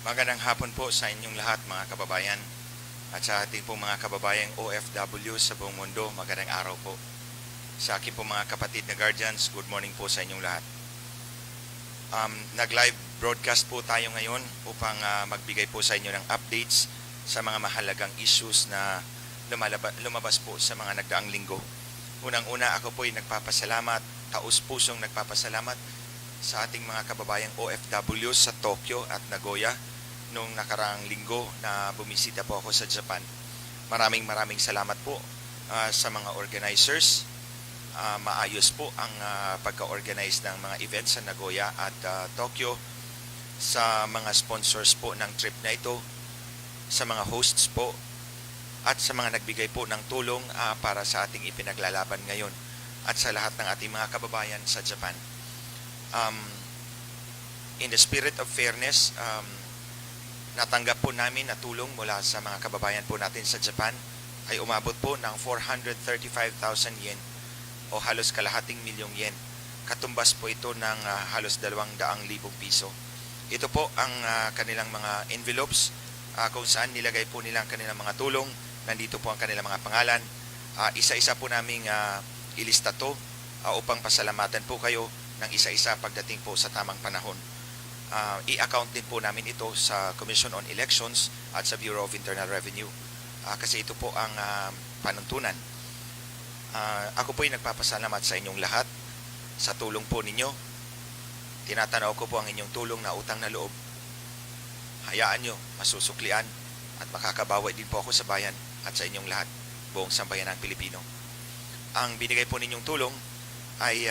Magandang hapon po sa inyong lahat mga kababayan at sa ating po mga kababayang OFW sa buong mundo. Magandang araw po. Sa aking po mga kapatid na guardians, good morning po sa inyong lahat. Nag-live broadcast po tayo ngayon upang magbigay po sa inyo ng updates sa mga mahalagang issues na lumabas po sa mga nagdaang linggo. Unang-una, ako po ay nagpapasalamat, taus-pusong nagpapasalamat sa ating mga kababayang OFW sa Tokyo at Nagoya nung nakaraang linggo na bumisita po ako sa Japan. Maraming salamat po sa mga organizers. Maayos po ang pagka-organize ng mga events sa Nagoya at Tokyo, sa mga sponsors po ng trip na ito, sa mga hosts po, at sa mga nagbigay po ng tulong para sa ating ipinaglalaban ngayon at sa lahat ng ating mga kababayan sa Japan. In the spirit of fairness, natanggap po namin na tulong mula sa mga kababayan po natin sa Japan ay umabot po ng 435,000 yen o halos kalahating milyong yen. Katumbas po ito ng halos 200,000 piso. Ito po ang kanilang mga envelopes kung saan nilagay po nila ang kanilang mga tulong. Nandito po ang kanilang mga pangalan. Isa-isa po naming ilista to upang pasalamatan po kayo ng isa-isa pagdating po sa tamang panahon. I-account din po namin ito sa Commission on Elections at sa Bureau of Internal Revenue kasi ito po ang panuntunan. Ako po ay nagpapasalamat sa inyong lahat sa tulong po ninyo. Tinatanaw ko po ang inyong tulong na utang na loob. Hayaan nyo, masusuklian at makakabawi din po ako sa bayan at sa inyong lahat, buong sambayan ng Pilipino. Ang binigay po ninyong tulong ay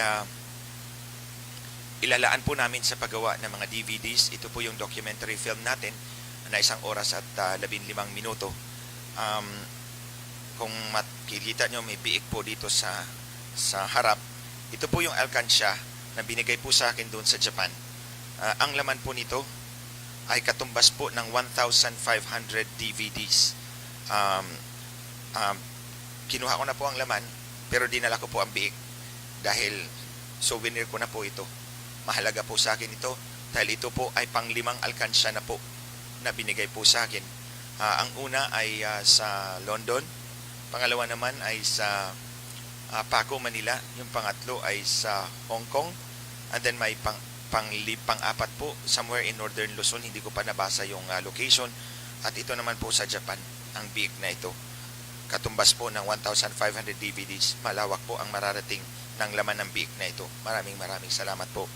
ilalaan po namin sa paggawa ng mga DVDs. Ito po yung documentary film natin na 1 oras at 15 minuto. Kung makikita nyo, may biik po dito sa harap. Ito po yung alkansya na binigay po sa akin doon sa Japan. Ang laman po nito ay katumbas po ng 1,500 DVDs. Kinuha ko na po ang laman pero dinala ko po ang biik dahil souvenir ko na po ito. Mahalaga po sa akin ito dahil ito po ay pang-5 alkansya na po na binigay po sa akin. Ang una ay sa London, pangalawa naman ay sa Paco, Manila, yung pangatlo ay sa Hong Kong, and then may pang-apat po somewhere in Northern Luzon, hindi ko pa nabasa yung location, at ito naman po sa Japan, ang biik na ito. Katumbas po ng 1,500 DVDs, malawak po ang mararating ng laman ng biik na ito. Maraming salamat po.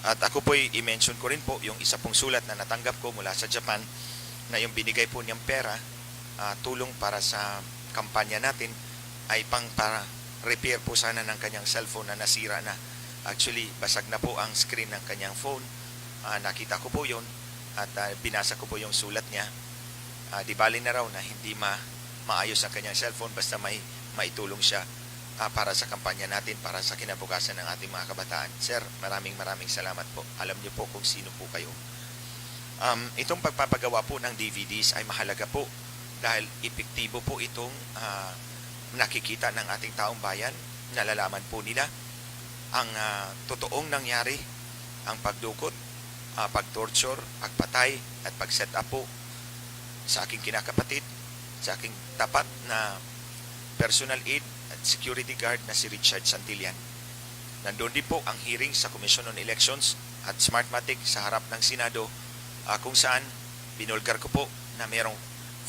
At ako po i-mention ko rin po yung isa pong sulat na natanggap ko mula sa Japan na yung binigay po niyang pera, tulong para sa kampanya natin ay para repair po sana ng kanyang cellphone na nasira na. Actually, basag na po ang screen ng kanyang phone. Nakita ko po yun at binasa ko po yung sulat niya. Di bali na raw na hindi maayos ang kanyang cellphone basta may maitulong siya para sa kampanya natin, para sa kinabukasan ng ating mga kabataan. Sir, maraming salamat po. Alam niyo po kung sino po kayo. Itong pagpapagawa po ng DVDs ay mahalaga po dahil epektibo po itong nakikita ng ating taong bayan. Nalalaman po nila ang totoong nangyari, ang pagdukot, pagtorture, pagpatay at pag-set up po sa aking kinakapatid, sa aking tapat na personal aid at security guard na si Richard Santillan. Nandun din po ang hearing sa Commission on Elections at Smartmatic sa harap ng Senado kung saan binulgar ko po na mayroong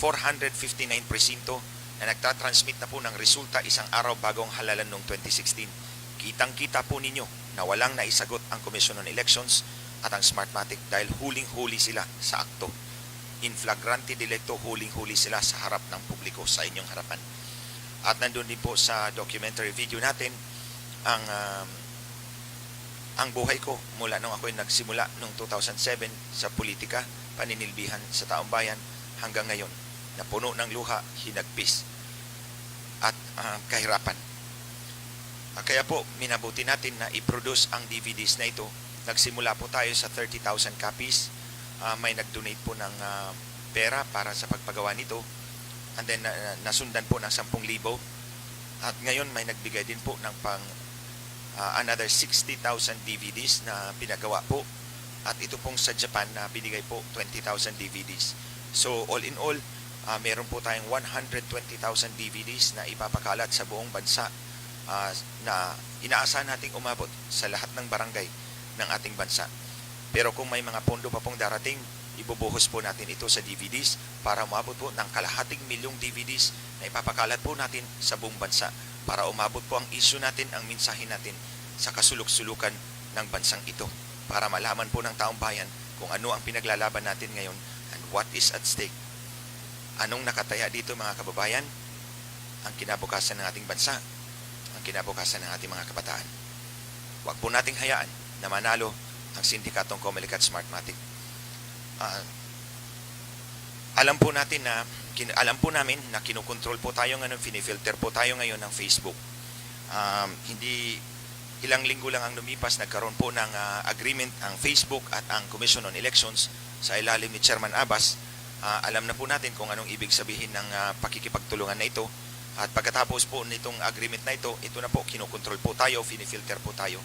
459 presinto na nagtatransmit na po ng resulta isang araw bagong halalan noong 2016. Kitang-kita po ninyo na walang naisagot ang Commission on Elections at ang Smartmatic dahil huling-huli sila sa akto. In flagrante delicto, huling-huli sila sa harap ng publiko, sa inyong harapan. At nandun din po sa documentary video natin ang buhay ko mula nung ako'y nagsimula noong 2007 sa politika, paninilbihan sa taong bayan hanggang ngayon na puno ng luha, hinagpis at kahirapan. Kaya po minabuti natin na i-produce ang DVDs na ito. Nagsimula po tayo sa 30,000 copies. May nag-donate po ng pera para sa pagpagawa nito. And then nasundan po ng 10,000 at ngayon may nagbigay din po ng another 60,000 DVDs na pinagawa po At ito pong sa Japan na binigay po 20,000 DVDs. So all in all, meron po tayong 120,000 DVDs na ipapakalat sa buong bansa na inaasahan nating umabot sa lahat ng barangay ng ating bansa. Pero kung may mga pondo pa pong darating, ibubuhos po natin ito sa DVDs para umabot po ng kalahating milyong DVDs na ipapakalat po natin sa buong bansa para umabot po ang issue natin, ang mensahe natin sa kasulok-sulukan ng bansang ito para malaman po ng taong bayan kung ano ang pinaglalaban natin ngayon and what is at stake. Anong nakataya dito mga kababayan? Ang kinabukasan ng ating bansa, ang kinabukasan ng ating mga kabataan. Huwag po nating hayaan na manalo ang sindikatong Comelec at Smartmatic. Alam po namin na kinukontrol po tayo ngayon, finifilter po tayo ngayon ng Facebook. Hindi ilang linggo lang ang lumipas, nagkaroon po ng agreement ang Facebook at ang Commission on Elections sa ilalim ni Chairman Abbas. Alam na po natin kung anong ibig sabihin ng pakikipagtulungan na ito. At pagkatapos po nitong agreement na ito na po, kinukontrol po tayo, finifilter po tayo.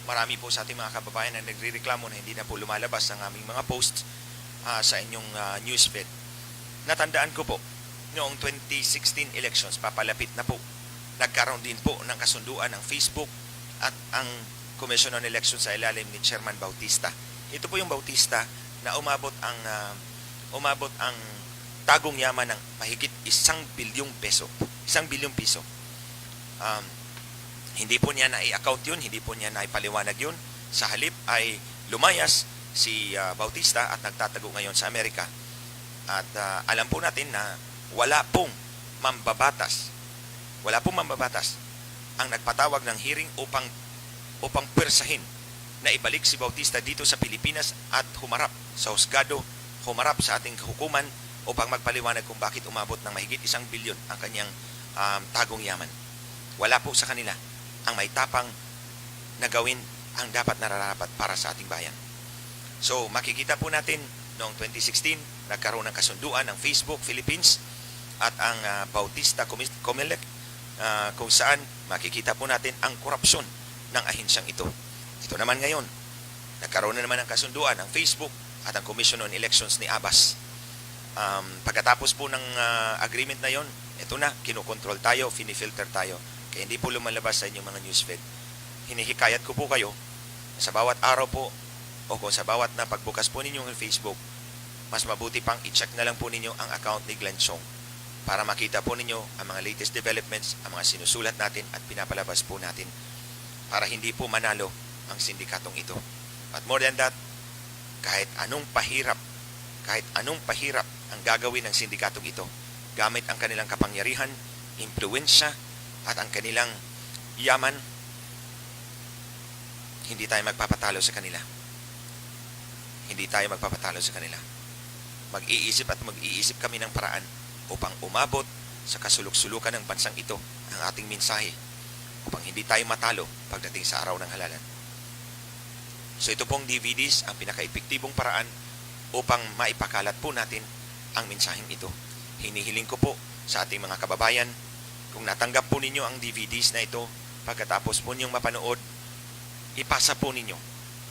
Marami po sa ating mga kababayan na nagre-reklamo na hindi na po lumalabas ang aming mga posts sa inyong newsfeed. Natandaan ko po, noong 2016 elections, papalapit na po, nagkaroon din po ng kasunduan ng Facebook at ang Commission on Elections sa ilalim ni Chairman Bautista. Ito po yung Bautista na umabot ang tagong yaman ng mahigit 1 bilyong piso. 1 bilyong piso. Hindi po niya na-i-account yun, hindi po niya na-ipaliwanag yun. Sa halip ay lumayas si Bautista at nagtatago ngayon sa Amerika. At alam po natin na wala pong mambabatas ang nagpatawag ng hearing upang pwersahin na ibalik si Bautista dito sa Pilipinas at humarap sa husgado, humarap sa ating hukuman upang magpaliwanag kung bakit umabot ng mahigit 1 bilyon ang kanyang tagong yaman. Wala po sa kanila ang may tapang na gawin ang dapat nararapat para sa ating bayan. So makikita po natin noong 2016 nagkaroon ng kasunduan ng Facebook Philippines at ang Bautista Comelec kung saan makikita po natin ang korupsyon ng ahensyang ito. Ito naman ngayon, nagkaroon na naman ng kasunduan ng Facebook at ang Commission on Elections ni Abbas. Pagkatapos po ng agreement na yon, ito na, kinukontrol tayo, finifilter tayo. Kaya hindi po lumalabas sa inyong mga newsfeed. Hinihikayat ko po kayo, sa bawat araw po, o kung sa bawat na pagbukas po ninyo ng Facebook, mas mabuti pang i-check na lang po ninyo ang account ni Glenn Chong para makita po ninyo ang mga latest developments, ang mga sinusulat natin at pinapalabas po natin para hindi po manalo ang sindikatong ito. But more than that, kahit anong pahirap ang gagawin ng sindikatong ito, gamit ang kanilang kapangyarihan, impluwensya, at ang kanilang yaman, hindi tayo magpapatalo sa kanila. Hindi tayo magpapatalo sa kanila. Mag-iisip kami ng paraan upang umabot sa kasulok-sulukan ng bansang ito ang ating mensahe upang hindi tayo matalo pagdating sa araw ng halalan. So ito pong DVDs ang pinaka-epektibong paraan upang maipakalat po natin ang mensaheng ito. Hinihiling ko po sa ating mga kababayan, kung natanggap po ninyo ang DVDs na ito, pagkatapos po ninyong mapanood, ipasa po ninyo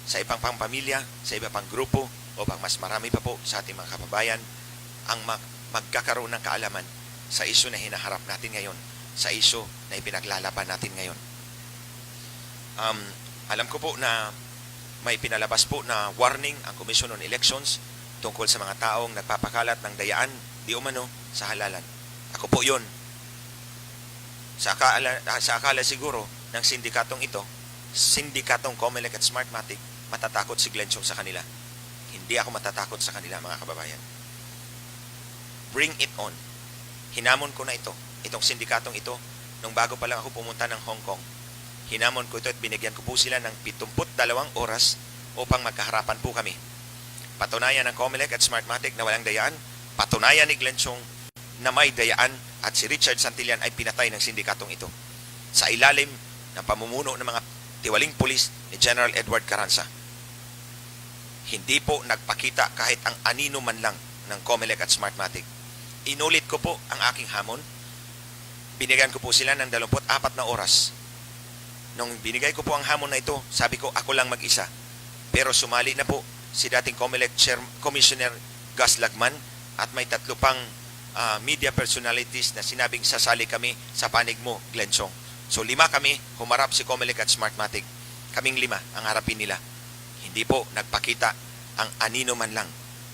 sa ibang pang pamilya, sa iba pang grupo, upang mas marami pa po sa ating mga kababayan ang magkakaroon ng kaalaman sa isyu na hinaharap natin ngayon, sa isyu na ipinaglalaban natin ngayon. Alam ko po na may pinalabas po na warning ang Commission on Elections tungkol sa mga taong nagpapakalat ng dayaan di umano sa halalan. Ako po yun. Sa akala siguro ng sindikatong ito, sindikatong Comelec at Smartmatic, matatakot si Glenn Chong sa kanila. Hindi ako matatakot sa kanila, mga kababayan. Bring it on. Hinamon ko na ito, itong sindikatong ito, nung bago pa lang ako pumunta ng Hong Kong. Hinamon ko ito at binigyan ko po sila ng 72 oras upang magkaharapan po kami. Patunayan ng Comelec at Smartmatic na walang dayaan, patunayan ni Glenn Chong na may dayaan at si Richard Santillan ay pinatay ng sindikatong ito sa ilalim ng pamumuno ng mga tiwaling pulis ni General Edward Carranza. Hindi po nagpakita kahit ang anino man lang ng Comelec at Smartmatic. Inulit ko po ang aking hamon. Binigyan ko po sila ng 24 na oras. Nung binigay ko po ang hamon na ito, sabi ko ako lang mag-isa. Pero sumali na po si dating COMELEC Commissioner Gus Lagman, at may 3 pang media personalities na sinabing sasali kami sa panig mo, Glenn Chong. So 5 kami, humarap si COMELEC at Smartmatic. Kaming 5 ang harapin nila. Hindi po nagpakita ang anino man lang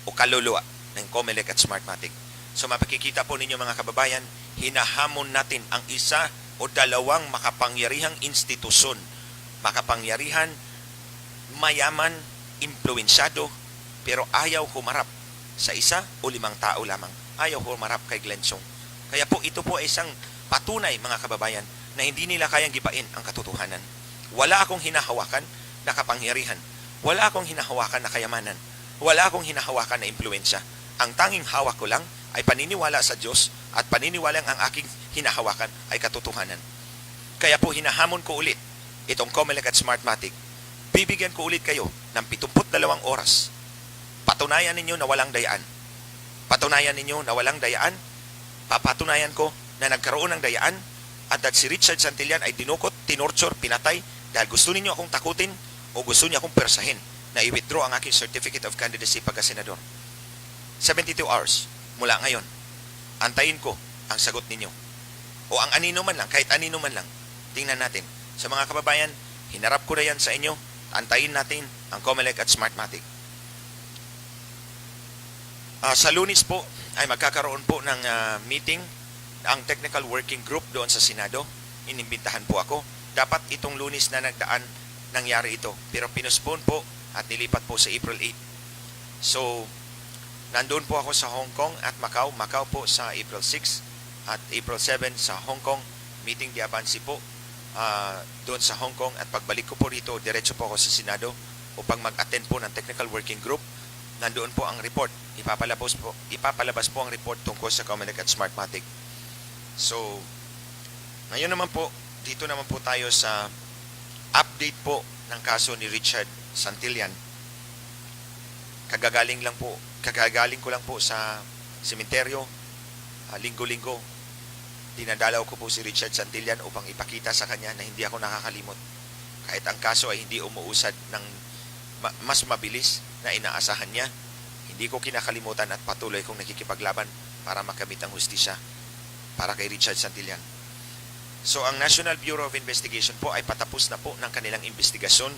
o kaluluwa ng COMELEC at Smartmatic. So mapakikita po ninyo mga kababayan, hinahamon natin ang isa o dalawang makapangyarihang institusyon, makapangyarihan, mayaman, impluensyado, pero ayaw humarap sa isa o 5 tao lamang. Ayaw humarap kay Glenn Chong. Kaya po ito po ay isang patunay mga kababayan na hindi nila kayang gibain ang katotohanan. Wala akong hinahawakan na kapangyarihan. Wala akong hinahawakan na kayamanan. Wala akong hinahawakan na impluensya. Ang tanging hawak ko lang ay paniniwala sa Diyos at paniniwalang ang aking hinahawakan ay katotohanan. Kaya po hinahamon ko ulit itong COMELEC at Smartmatic. Bibigyan ko ulit kayo ng 72 oras. Patunayan ninyo na walang dayaan. Patunayan ninyo na walang dayaan. Papatunayan ko na nagkaroon ng dayaan at that si Richard Santillan ay dinukot, tinorture, pinatay dahil gusto ninyo akong takutin o gusto niyo akong persahin na i-withdraw ang aking certificate of candidacy pagka-senador. 72 hours mula ngayon. Antayin ko ang sagot ninyo. O ang anino man lang, kahit anino man lang. Tingnan natin. Sa mga kababayan, hinarap ko na yan sa inyo. Antayin natin ang COMELEC at Smartmatic. Sa Lunes po ay magkakaroon po ng meeting ang Technical Working Group doon sa Senado. Inimbitahan po ako. Dapat itong Lunes na nagdaan nangyari ito. Pero pinuspone po at nilipat po sa April 8. So, nandoon po ako sa Hong Kong at Macau. Macau po sa April 6 at April 7 sa Hong Kong. Meeting di Abansi po doon sa Hong Kong. At pagbalik ko po rito, diretso po ako sa Senado upang mag-attend po ng Technical Working Group. Nandoon po ang report. Ipapalabas po ang report tungkol sa COMELEC at Smartmatic. So, ngayon naman po, dito naman po tayo sa update po ng kaso ni Richard Santillan. Kagagaling ko lang po sa sementeryo, linggo-linggo. Dinadalaw ko po si Richard Santillan upang ipakita sa kanya na hindi ako nakakalimot. Kahit ang kaso ay hindi umuusad ng mas mabilis na inaasahan niya, hindi ko kinakalimutan at patuloy kong nakikipaglaban para makamit ang hustisya para kay Richard Santillan. So ang National Bureau of Investigation po ay patapos na po ng kanilang investigasyon,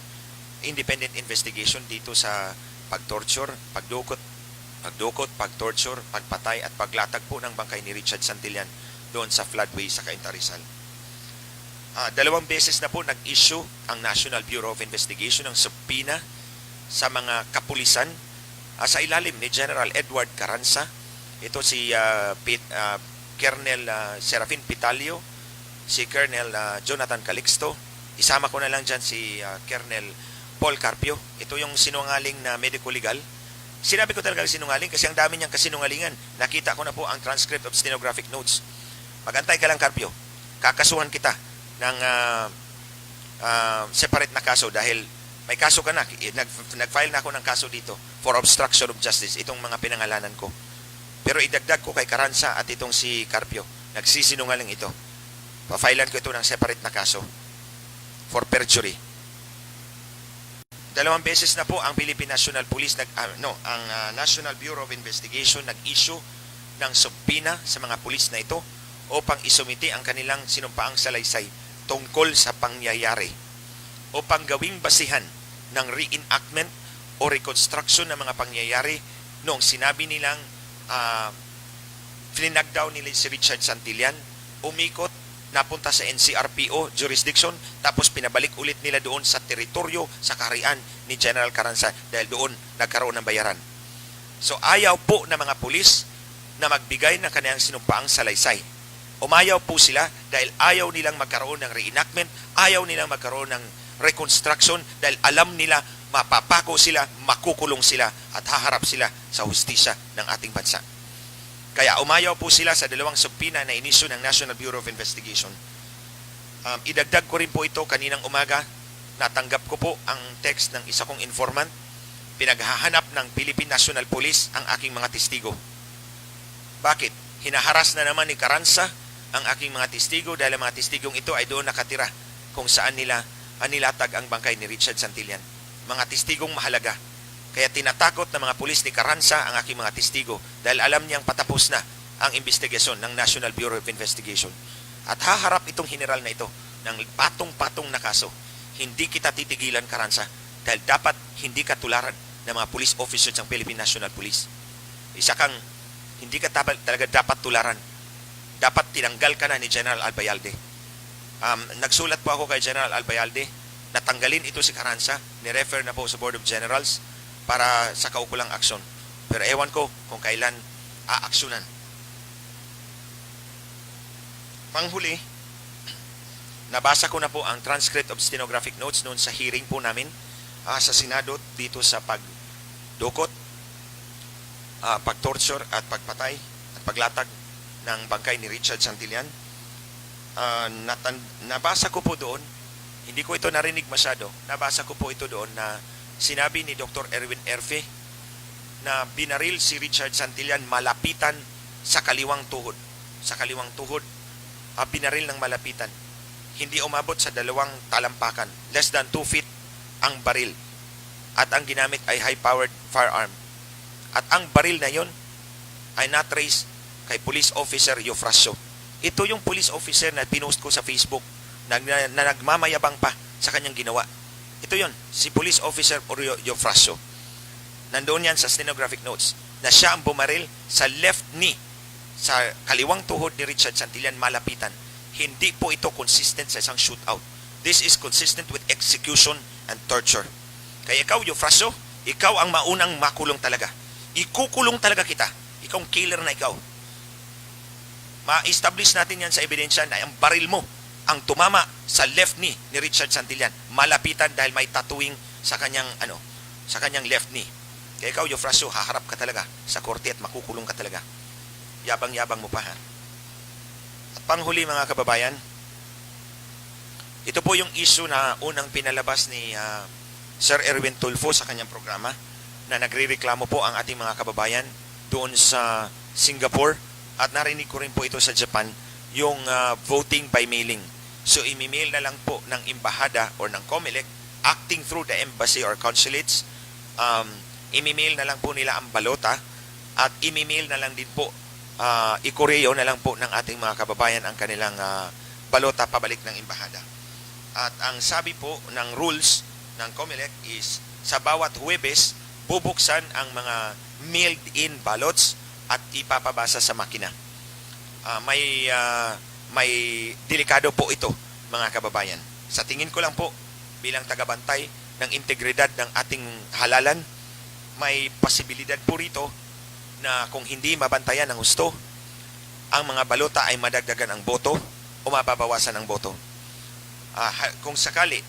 independent investigation dito sa pagtorture, pagdukot, pagtorture, pagpatay at paglatag po ng bangkay ni Richard Santillan doon sa floodway sa Cainta Rizal. 2 beses na po nag-issue ang National Bureau of Investigation ng subpoena sa mga kapulisan sa ilalim ni General Edward Carranza. Ito si Colonel Serafin Pitalio, si Colonel Jonathan Calixto. Isama ko na lang dyan si Colonel Paul Carpio. Ito yung sinungaling na medico-legal. Sinabi ko talaga sinungaling kasi ang dami niyang kasinungalingan. Nakita ko na po ang transcript of stenographic notes. Magantay ka lang, Carpio. Kakasuhan kita ng separate na kaso dahil may kaso ka na. Nag-file na ako ng kaso dito for obstruction of justice. Itong mga pinangalanan ko. Pero idagdag ko kay Carranza at itong si Carpio. Nagsisinungaling ito. Pa-filean ko ito ng separate na kaso for perjury. 2 beses na po ang Philippine National Police, ang National Bureau of Investigation nag-issue ng subpoena sa mga pulis na ito upang isumiti ang kanilang sinumpaang salaysay tungkol sa pangyayari upang gawing basihan ng reenactment o reconstruction ng mga pangyayari noong sinabi nilang flinagdown nila si Richard Santillan, umikot, napunta sa NCRPO jurisdiction, tapos pinabalik ulit nila doon sa teritoryo, sa kaharian ni General Carranza dahil doon nagkaroon ng bayaran. So ayaw po ng mga pulis na magbigay ng kanilang sinumpaang salaysay. Umayaw po sila dahil ayaw nilang magkaroon ng reenactment, ayaw nilang magkaroon ng reconstruction dahil alam nila mapapako sila, makukulong sila at haharap sila sa hustisya ng ating bansa. Kaya umayaw po sila sa 2 subpoena na inisyu ng National Bureau of Investigation. Idagdag ko rin po ito kaninang umaga. Natanggap ko po ang text ng isa kong informant. Pinaghahanap ng Philippine National Police ang aking mga testigo. Bakit? Hinaharas na naman ni Carranza ang aking mga testigo dahil ang mga testigong ito ay doon nakatira kung saan nila nilatag ang bangkay ni Richard Santillan. Mga testigong mahalaga. Kaya tinatakot ng mga pulis ni Carranza ang aking mga testigo dahil alam niyang patapos na ang investigasyon ng National Bureau of Investigation. At haharap itong general na ito ng patong-patong na kaso. Hindi kita titigilan, Carranza, dahil dapat hindi ka tularan ng mga police officers ng Philippine National Police. Isa kang hindi ka talaga dapat tularan. Dapat tinanggal ka na ni General Albayalde. Nagsulat po ako kay General Albayalde, natanggalin ito si Carranza, ni-refer na po sa Board of Generals para sa kaukulang aksyon. Pero ewan ko kung kailan aaksyonan. Panghuli, nabasa ko na po ang transcript of stenographic notes noon sa hearing po namin sa Senado dito sa pagdukot, pagtorture at pagpatay at paglatag ng bangkay ni Richard Santillan. Nabasa ko po doon, hindi ko ito narinig masyado, nabasa ko po ito doon na sinabi ni Dr. Erwin Erfe na binaril si Richard Santillan malapitan sa kaliwang tuhod. Sa kaliwang tuhod, binaril ng malapitan. Hindi umabot sa 2 talampakan. Less than 2 feet ang baril. At ang ginamit ay high-powered firearm. At ang baril na yon ay na-trace kay Police Officer Eufrasio. Ito yung police officer na pinost ko sa Facebook na nagmamayabang pa sa kanyang ginawa. Ito yon, si Police Officer Eufrasio. Nandoon yan sa stenographic notes na siya ang bumaril sa left knee, sa kaliwang tuhod ni Richard Santillan malapitan. Hindi po ito consistent sa isang shootout. This is consistent with execution and torture. Kaya ikaw, Eufrasio, ikaw ang maunang makulong talaga. Ikukulong talaga kita. Ikaw ang killer na ikaw. Ma-establish natin yan sa ebidensya na ang baril mo ang tumama sa left knee ni Richard Santillan. Malapitan dahil may tattooing sa kanyang sa kanyang left knee. Kaya ikaw, Eufrasio, haharap ka talaga sa korte at makukulong ka talaga. Yabang-yabang mo pa, ha? At panghuli, mga kababayan, ito po yung issue na unang pinalabas ni Sir Erwin Tulfo sa kanyang programa na nagrereklamo po ang ating mga kababayan doon sa Singapore at narinig ko rin po ito sa Japan, yung voting by mailing. So, imi-mail na lang po ng embahada or ng COMELEC acting through the embassy or consulates. Imi-mail na lang po nila ang balota at imi-mail na lang din po, i-koreo na lang po ng ating mga kababayan ang kanilang balota pabalik ng embahada. At ang sabi po ng rules ng COMELEC is sa bawat Huwebes, bubuksan ang mga mailed-in ballots at ipapabasa sa makina. May delikado po ito, mga kababayan. Sa tingin ko lang po, bilang tagabantay ng integridad ng ating halalan, may posibilidad po rito na kung hindi mabantayan ng husto, ang mga balota ay madagdagan ang boto o mababawasan ang boto. Kung sakali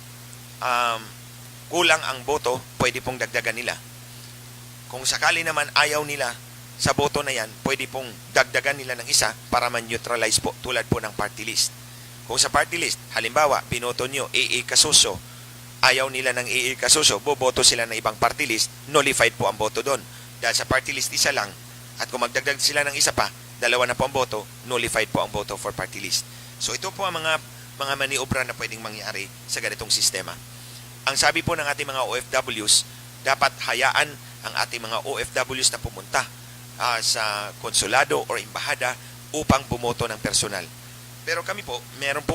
kulang ang boto, pwede pong dagdagan nila. Kung sakali naman ayaw nila sa boto na yan, pwede pong dagdagan nila ng isa para man-neutralize po, tulad po ng party list. Kung sa party list, halimbawa, binoto nyo A.A. Casuso, ayaw nila ng A.A. Casuso, boboto sila ng ibang party list, nullified po ang boto doon. Dahil sa party list, isa lang, at kung magdagdag sila ng isa pa, 2 na po ang boto, nullified po ang boto for party list. So ito po ang mga maniobra na pwedeng mangyari sa ganitong sistema. Ang sabi po ng ating mga OFWs, dapat hayaan ang ating mga OFWs na pumunta sa konsulado o embahada upang bumoto ng personal. Pero kami po, meron po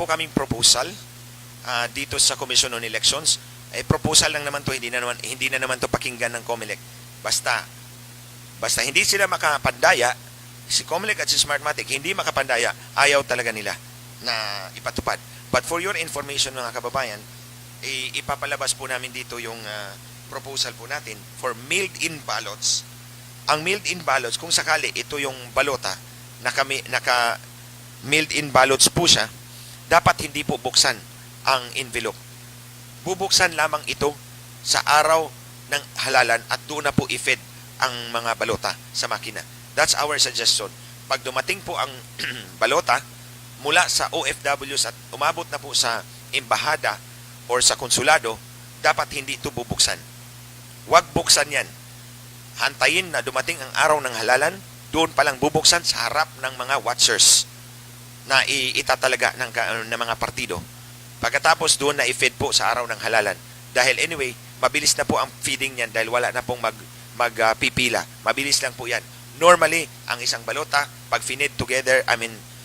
kaming proposal dito sa Commission on Elections. Proposal lang naman to, hindi na naman to pakinggan ng COMELEC. Basta hindi sila makapandaya, si COMELEC at si Smartmatic hindi makapandaya, ayaw talaga nila na ipatupad. But for your information, mga kababayan, ipapalabas po namin dito yung proposal po natin for mailed-in ballots. Ang mailed-in ballots, kung sakali ito yung balota naka mailed-in ballots po siya, dapat hindi po buksan ang envelope. Bubuksan lamang ito sa araw ng halalan at doon na po i-fed ang mga balota sa makina. That's our suggestion. Pag dumating po ang balota mula sa OFWs at umabot na po sa embahada or sa konsulado, dapat hindi ito bubuksan. Huwag buksan yan. Hantayin na dumating ang araw ng halalan, doon palang bubuksan sa harap ng mga watchers na itatalaga ng mga partido. Pagkatapos doon na i-feed po sa araw ng halalan. Dahil anyway, mabilis na po ang feeding niyan dahil wala na pong magpipila. Mabilis lang po yan. Normally, ang isang balota, pag finid together,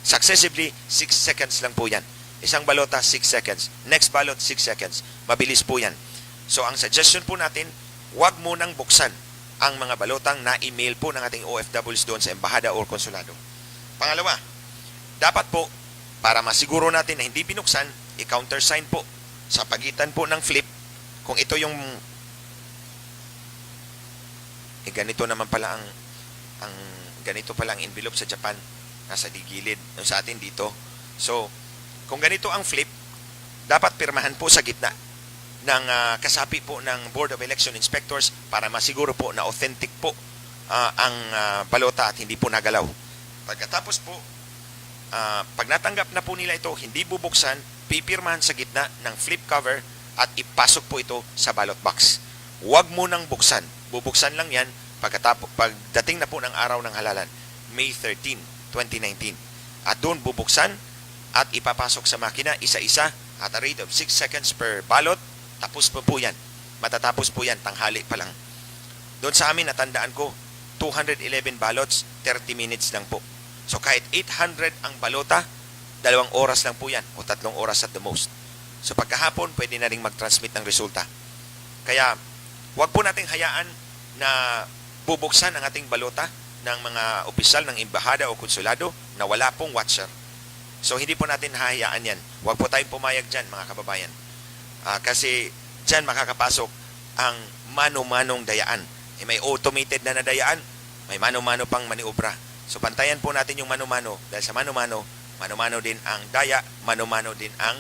successively, 6 seconds lang po yan. Isang balota, 6 seconds. Next balot, 6 seconds. Mabilis po yan. So, ang suggestion po natin, huwag munang buksan ang mga balotang na-email po ng ating OFWs doon sa embahada o konsulado. Pangalawa, dapat po, para masiguro natin na hindi binuksan, i-countersign po sa pagitan po ng flip. Kung ito yung ganito naman pala ang ganito pala ang envelope sa Japan, nasa digilid, sa atin dito. So, kung ganito ang flip, dapat pirmahan po sa gitna ng kasapi po ng Board of Election Inspectors para masiguro po na authentic po ang balota at hindi po nagalaw. Pagkatapos po, pag natanggap na po nila ito, hindi bubuksan, pipirmahan sa gitna ng flip cover at ipasok po ito sa ballot box. Huwag mo nang buksan. Bubuksan lang yan pagdating na po ng araw ng halalan, May 13, 2019. At doon bubuksan at ipapasok sa makina isa-isa at a rate of 6 seconds per ballot. Tapos po yan. Matatapos po yan, tanghali pa lang. Doon sa amin, natandaan ko, 211 ballots, 30 minutes lang po. So kahit 800 ang balota, 2 oras lang po yan o 3 oras at the most. So pagkahapon, pwede na rin mag-transmit ng resulta. Kaya, huwag po nating hayaan na bubuksan ang ating balota ng mga opisyal ng embahada o konsulado na wala pong watcher. So hindi po natin hahayaan yan. Huwag po tayong pumayag dyan, mga kababayan. Kasi dyan makakapasok ang mano-manong dayaan. May automated na dayaan, may mano-mano pang maniobra. So pantayan po natin yung mano-mano dahil sa mano-mano, mano-mano din ang daya, mano-mano din ang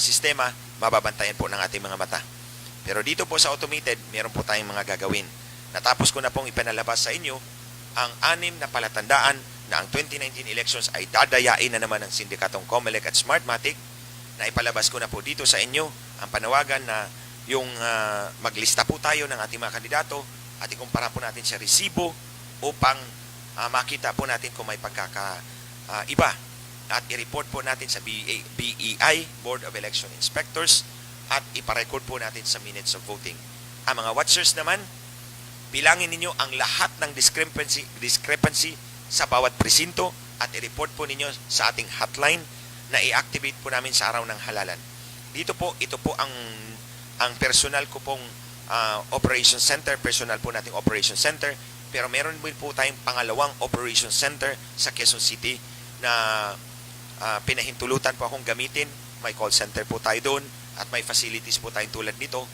sistema, mababantayan po ng ating mga mata. Pero dito po sa automated, meron po tayong mga gagawin. Natapos ko na pong ipanalabas sa inyo ang 6 na palatandaan na ang 2019 elections ay dadayain na naman ng sindikatong COMELEC at Smartmatic. Na ipalabas ko na po dito sa inyo ang panawagan na yung maglista po tayo ng ating mga kandidato at ikumpara po natin sa resibo upang makita po natin kung may pagkakaiba at i-report po natin sa BEI, Board of Election Inspectors, at iparecord po natin sa minutes of voting. Ang mga watchers naman, bilangin ninyo ang lahat ng discrepancy sa bawat presinto at i-report po ninyo sa ating hotline na i-activate po namin sa araw ng halalan. Ito po ang personal ko pong operation center, personal po nating operation center, pero meron din po tayong pangalawang operation center sa Quezon City na pinahintulutan po akong gamitin. May call center po tayo doon at may facilities po tayong tulad nito.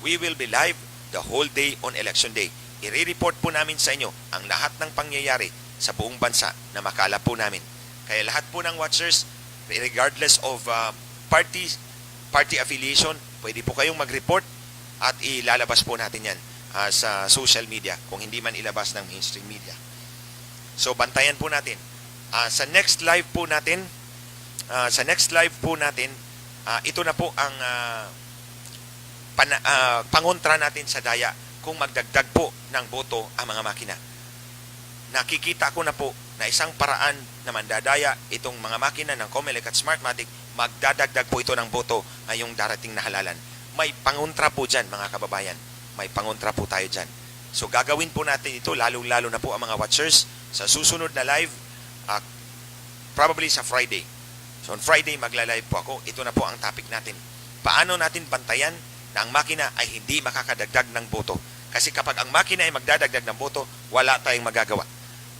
We will be live the whole day on election day. I-report po namin sa inyo ang lahat ng pangyayari sa buong bansa na makala po namin. Kaya lahat po ng watchers, regardless of party affiliation, pwede po kayong mag-report at ilalabas po natin yan sa social media kung hindi man ilabas ng mainstream media. So bantayan po natin. Sa next live po natin, ito na po ang pangontra natin sa daya kung magdagdag po ng boto ang mga makina. Nakikita ko na po na isang paraan na mandadaya itong mga makina ng COMELEC at Smartmatic, magdadagdag po ito ng boto ngayong darating na halalan. May pangontra po dyan, mga kababayan. May pangontra po tayo dyan. So gagawin po natin ito, lalo-lalo na po ang mga watchers sa susunod na live, probably sa Friday. So on Friday, magla-live po ako. Ito na po ang topic natin. Paano natin bantayan na ang makina ay hindi makakadagdag ng boto? Kasi kapag ang makina ay magdadagdag ng boto, wala tayong magagawa.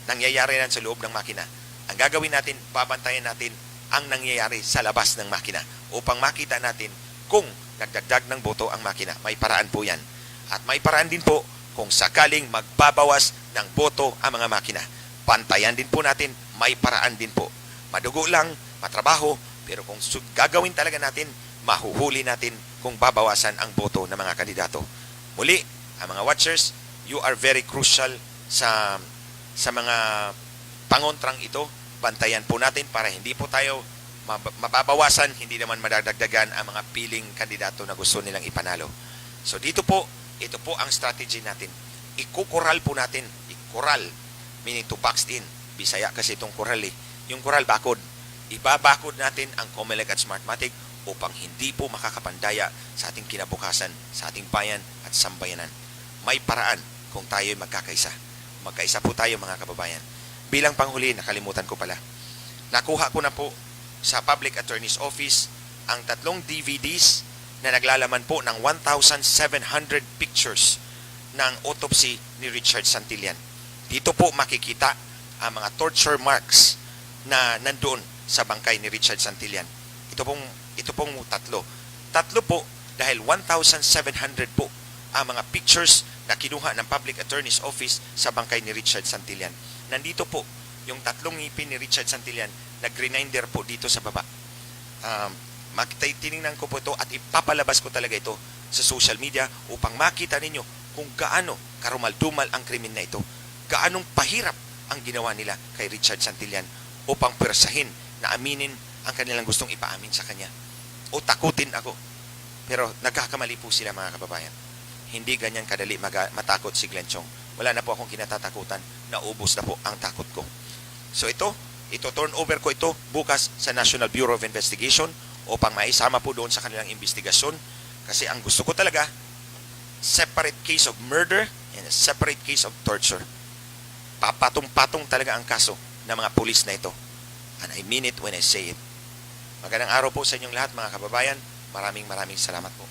Nangyayari yan sa loob ng makina. Ang gagawin natin, babantayan natin ang nangyayari sa labas ng makina upang makita natin kung nagdagdag ng boto ang makina. May paraan po yan. At may paraan din po kung sakaling magbabawas ng boto ang mga makina. Pantayan din po natin, may paraan din po. Madugo lang, matrabaho, pero kung gagawin talaga natin, mahuhuli natin kung babawasan ang boto ng mga kandidato. Muli, ang mga watchers, you are very crucial sa mga pangontrang ito. Bantayan po natin para hindi po tayo mababawasan, hindi naman madadagdagan ang mga piling kandidato na gusto nilang ipanalo. So dito po, ito po ang strategy natin. Ikukural po natin, ikural, meaning to box in. Bisaya kasi itong kural eh. Yung kural bakod. Ibabakod natin ang COMELEC at Smartmatic upang hindi po makakapandaya sa ating kinabukasan, sa ating bayan at sambayanan. May paraan kung tayo'y magkakaisa. Magkaisa po tayo mga kababayan. Bilang panghuli, nakalimutan ko pala. Nakuha ko na po sa Public Attorney's Office ang 3 DVDs na naglalaman po ng 1,700 pictures ng autopsy ni Richard Santillan. Dito po makikita ang mga torture marks na nandoon sa bangkay ni Richard Santillan. Ito pong 3. 3 po dahil 1,700 po ang mga pictures na kinuha ng Public Attorney's Office sa bangkay ni Richard Santillan. Nandito po yung 3 ngipin ni Richard Santillan na grinder po dito sa baba. Tinignan ko po ito at ipapalabas ko talaga ito sa social media upang makita ninyo kung gaano karumal-dumal ang krimen na ito. Gaanong pahirap ang ginawa nila kay Richard Santillan upang persahin na aminin ang kanilang gustong ipaamin sa kanya. O takutin ako. Pero nagkakamali po sila mga kababayan. Hindi ganyan kadali matakot si Glenn Chong. Wala na po akong kinatatakutan. Naubos na po ang takot ko. So ito turn over ko ito bukas sa National Bureau of Investigation upang maisama po doon sa kanilang investigasyon. Kasi ang gusto ko talaga, separate case of murder and a separate case of torture. Papatong-patong talaga ang kaso ng mga pulis na ito. And I mean it when I say it. Magandang araw po sa inyong lahat mga kababayan. Maraming salamat po.